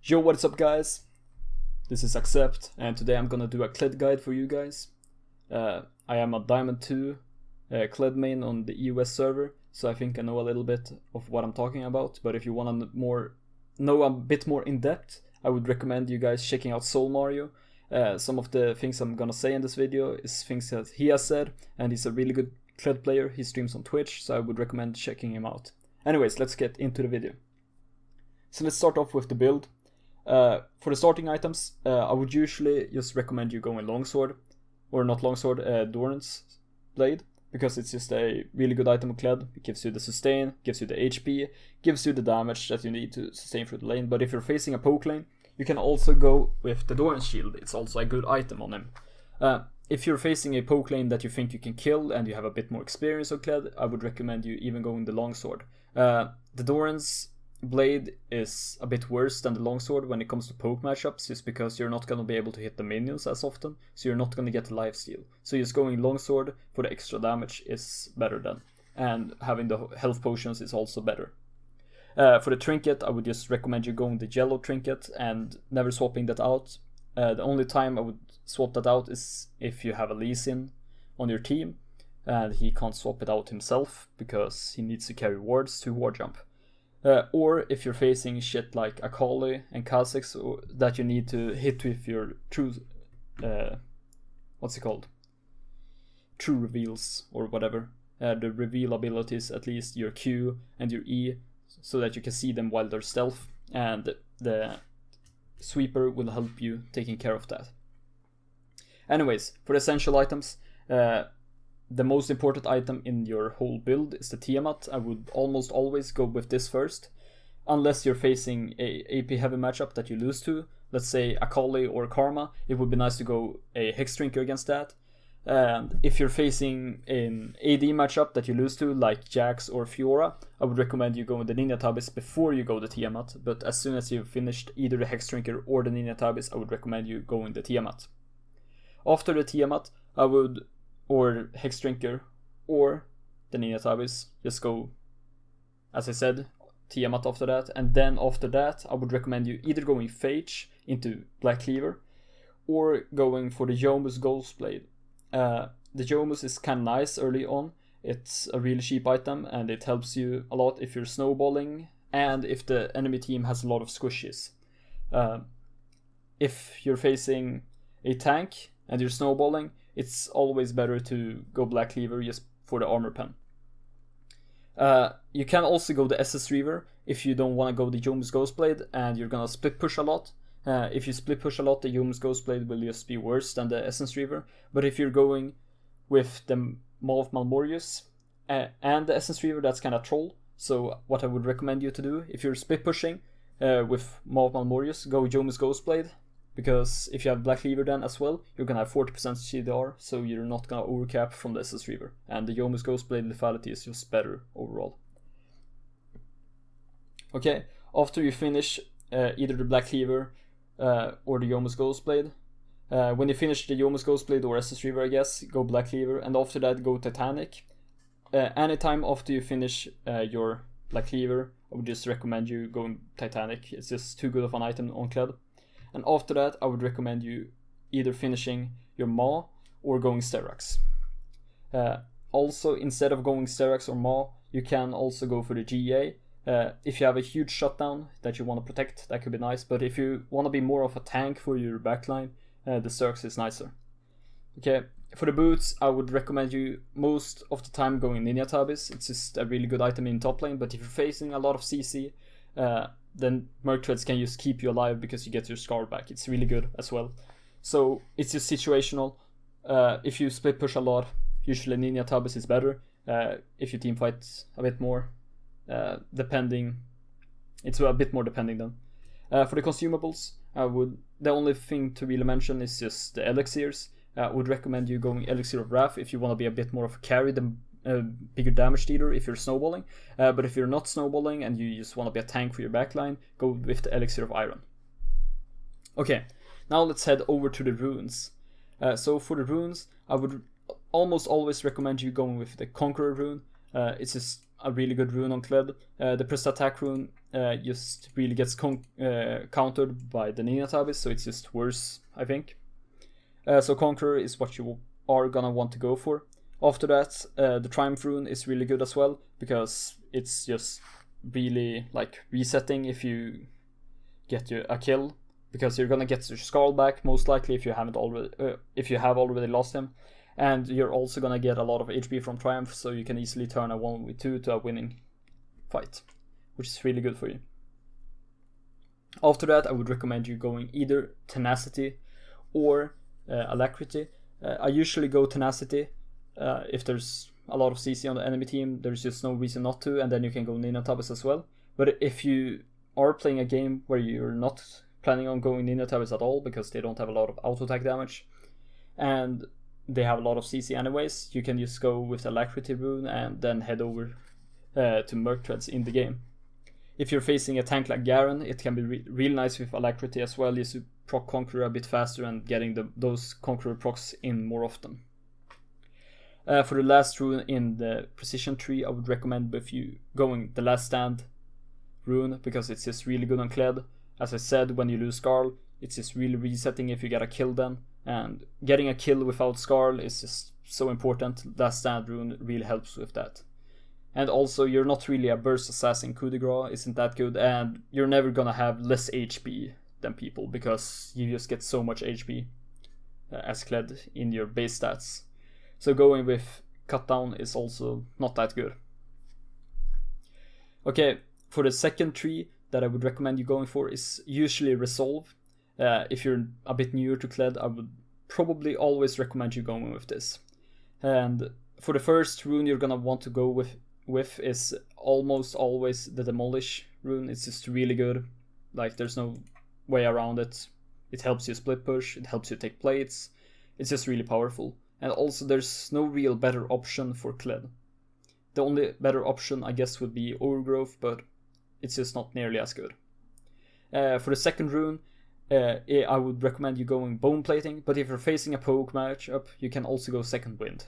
Yo, what's up guys? This is Accept, and today I'm gonna do a Kled guide for you guys. I am a Diamond 2 Kled main on the US server, so I think I know a little bit of what I'm talking about, but if you wanna know a bit more in depth, I would recommend you guys checking out Soulmario. Some of the things I'm gonna say in this video is things that he has said, and he's a really good Kled player. He streams on Twitch, so I would recommend checking him out. Anyways, let's get into the video. So let's start off with the build. For the starting items, I would usually just recommend you going longsword, or not longsword, Doran's blade, because it's just a really good item of Kled. It gives you the sustain, gives you the HP, gives you the damage that you need to sustain through the lane. But if you're facing a poke lane, you can also go with the Doran's shield. It's also a good item on him. If you're facing a poke lane that you think you can kill and you have a bit more experience of Kled, I would recommend you even going the longsword. The Doran's blade is a bit worse than the longsword when it comes to poke matchups, just because you're not going to be able to hit the minions as often, so you're not going to get the lifesteal. So just going longsword for the extra damage is better then, and having the health potions is also better. For the trinket, I would just recommend you going the yellow trinket and never swapping that out. The only time I would swap that out is if you have a Lee Sin on your team and he can't swap it out himself because he needs to carry wards to ward jump. Or if you're facing shit like Akali and Kha'Zix that you need to hit with your true, true reveals or whatever. The reveal abilities, at least your Q and your E, so that you can see them while they're stealth, and the sweeper will help you taking care of that. Anyways, for the essential items, the most important item in your whole build is the Tiamat. I would almost always go with this first, unless you're facing a AP heavy matchup that you lose to, let's say Akali or Karma. It would be nice to go a Hex Drinker against that. And if you're facing an AD matchup that you lose to, like Jax or Fiora, I would recommend you going the Ninja Tabis before you go the Tiamat. But as soon as you've finished either the Hex Drinker or the Ninja Tabis, I would recommend you going the Tiamat. After the Tiamat, or Hex Drinker, or the Ninja Tabis, just go, as I said, Tiamat after that. And then after that, I would recommend you either going Phage into Black Cleaver, or going for the Youmuu's Ghost Blade. The Youmuu's is kind of nice early on. It's a really cheap item, and it helps you a lot if you're snowballing, and if the enemy team has a lot of squishes. If you're facing a tank and you're snowballing, it's always better to go Black Cleaver just for the armor pen. You can also go the SS Reaver if you don't want to go the Youmuu's Ghost Blade and you're gonna split push a lot. If you split push a lot, the Youmuu's Ghost Blade will just be worse than the Essence Reaver. But if you're going with the Maw of Malmorius and the Essence Reaver, that's kind of troll. So what I would recommend you to do, if you're split pushing with Maw of Malmorius, go Youmuu's Ghost Blade. Because if you have Black Cleaver then as well, you're gonna have 40% CDR, so you're not gonna overcap from the SS Reaver. And the Youmuu's Ghost Blade lethality is just better overall. Okay, after you finish either the Black Cleaver or the Youmuu's Ghost Blade, when you finish the Youmuu's Ghost Blade or SS Reaver, I guess, go Black Cleaver, and after that go Titanic. Anytime after you finish your Black Cleaver, I would just recommend you going Titanic. It's just too good of an item on Kled. And after that, I would recommend you either finishing your Maw or going Sterak's. Also, instead of going Sterak's or Maw, you can also go for the GA. If you have a huge shutdown that you want to protect, that could be nice. But if you want to be more of a tank for your backline, the Sterak's is nicer. Okay, for the boots, I would recommend you most of the time going Ninja Tabis. It's just a really good item in top lane. But if you're facing a lot of CC, then Merc Treads can just keep you alive because you get your Scar back. It's really good as well. So it's just situational. If you split push a lot, usually Ninja Tabis is better. If you team fight a bit more, depending, it's a bit more depending then. For the consumables, the only thing to really mention is just the elixirs. I would recommend you going Elixir of Wrath if you want to be a bit more of a carry than bigger damage dealer if you're snowballing. But if you're not snowballing and you just want to be a tank for your backline, go with the Elixir of Iron. Okay, now let's head over to the runes. So for the runes, I would almost always recommend you going with the Conqueror rune. It's just a really good rune on Kled. The press attack rune just really gets countered by the Ninjatabis, so it's just worse, I think. So Conqueror is what you are gonna want to go for. After that, the Triumph rune is really good as well, because it's just really like resetting if you get a kill, because you're gonna get your Scarl back most likely if you haven't already if you have already lost him, and you're also gonna get a lot of HP from Triumph, so you can easily turn a 1v2 to a winning fight, which is really good for you. After that, I would recommend you going either Tenacity or Alacrity. I usually go Tenacity if there's a lot of CC on the enemy team. There's just no reason not to, and then you can go Ninjatabis as well. But if you are playing a game where you're not planning on going Ninjatabis at all because they don't have a lot of auto attack damage and they have a lot of CC anyways, you can just go with Alacrity rune and then head over to Merc Treads in the game. If you're facing a tank like Garen, it can be real nice with Alacrity as well, just to proc Conqueror a bit faster and getting those Conqueror procs in more often. For the last rune in the precision tree, I would recommend if you going the Last Stand rune, because it's just really good on Kled. As I said, when you lose Skarl, it's just really resetting if you get a kill then, and getting a kill without Skarl is just so important. Last Stand rune really helps with that. And also, you're not really a burst assassin. Coup de grace isn't that good, and you're never gonna have less HP than people because you just get so much HP as Kled in your base stats. So going with Cut Down is also not that good. Okay, for the second tree that I would recommend you going for is usually Resolve. If you're a bit newer to Kled, I would probably always recommend you going with this. And for the first rune you're gonna want to go with is almost always the Demolish rune. It's just really good. Like, there's no way around it. It helps you split push, it helps you take plates. It's just really powerful. And also there's no real better option for Kled. The only better option, I guess, would be Overgrowth, but it's just not nearly as good. For the second rune, I would recommend you going Bone Plating, but if you're facing a poke matchup, you can also go Second Wind.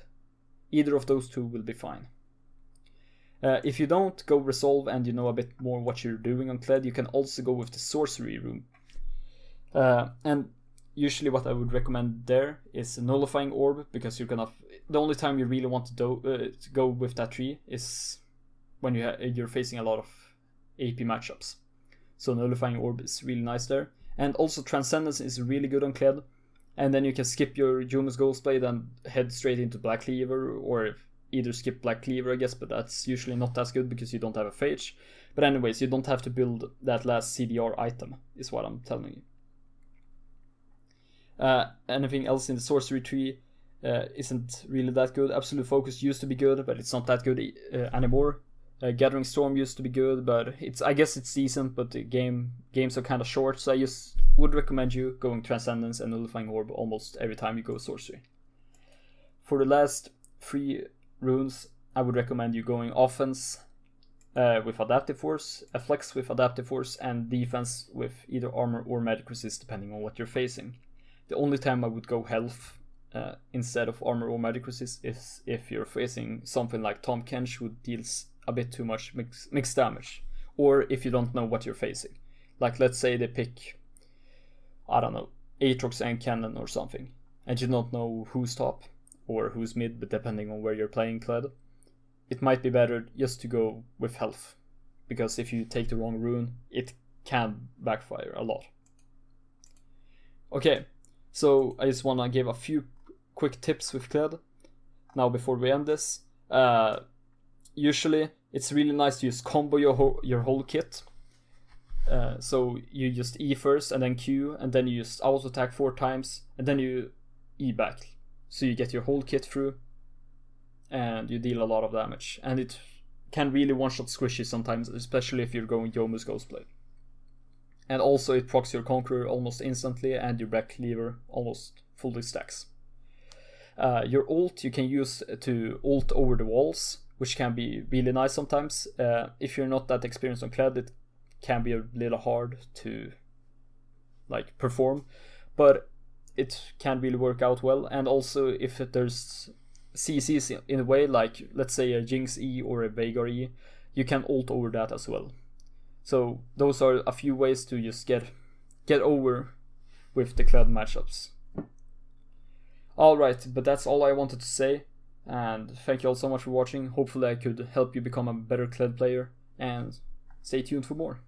Either of those two will be fine. If you don't go Resolve and you know a bit more what you're doing on Kled, you can also go with the Sorcery rune. And usually what I would recommend there is a Nullifying Orb, because you're gonna... The only time you really want to go with that tree is when you're facing a lot of AP matchups. So Nullifying Orb is really nice there. And also Transcendence is really good on Kled. And then you can skip your Jumas Ghostblade and head straight into Black Cleaver, or either skip Black Cleaver, I guess, but that's usually not as good because you don't have a Phage. But anyways, you don't have to build that last CDR item, is what I'm telling you. Anything else in the sorcery tree isn't really that good. Absolute Focus used to be good, but it's not that good anymore. Gathering Storm used to be good, but I guess it's decent, but the games are kind of short, so I just would recommend you going Transcendence and Nullifying Orb almost every time you go sorcery. For the last 3 runes, I would recommend you going offense with Adaptive Force, a flex with Adaptive Force, and defense with either armor or magic resist depending on what you're facing. The only time I would go health instead of armor or magic resist is if you're facing something like Tahm Kench, who deals a bit too much mixed damage, or if you don't know what you're facing. Like, let's say they pick, I don't know, Aatrox and Cannon or something, and you don't know who's top or who's mid, but depending on where you're playing Kled, it might be better just to go with health, because if you take the wrong rune, it can backfire a lot. Okay, so I just want to give a few quick tips with Kled now before we end this. Usually it's really nice to just combo your whole kit. So you just E first and then Q, and then you just auto attack 4 times, and then you E back. So you get your whole kit through, and you deal a lot of damage. And it can really one-shot squishy sometimes, especially if you're going Yomu's Ghostblade. And also it procs your Conqueror almost instantly, and your Black Cleaver almost fully stacks. Your ult you can use to ult over the walls, which can be really nice sometimes. If you're not that experienced on Kled, it can be a little hard to perform, but it can really work out well. And also if there's CCs in a way, like let's say a Jinx E or a Veigar E, you can ult over that as well. So those are a few ways to just get over with the Kled matchups. Alright, but that's all I wanted to say, and thank you all so much for watching. Hopefully I could help you become a better Kled player, and stay tuned for more.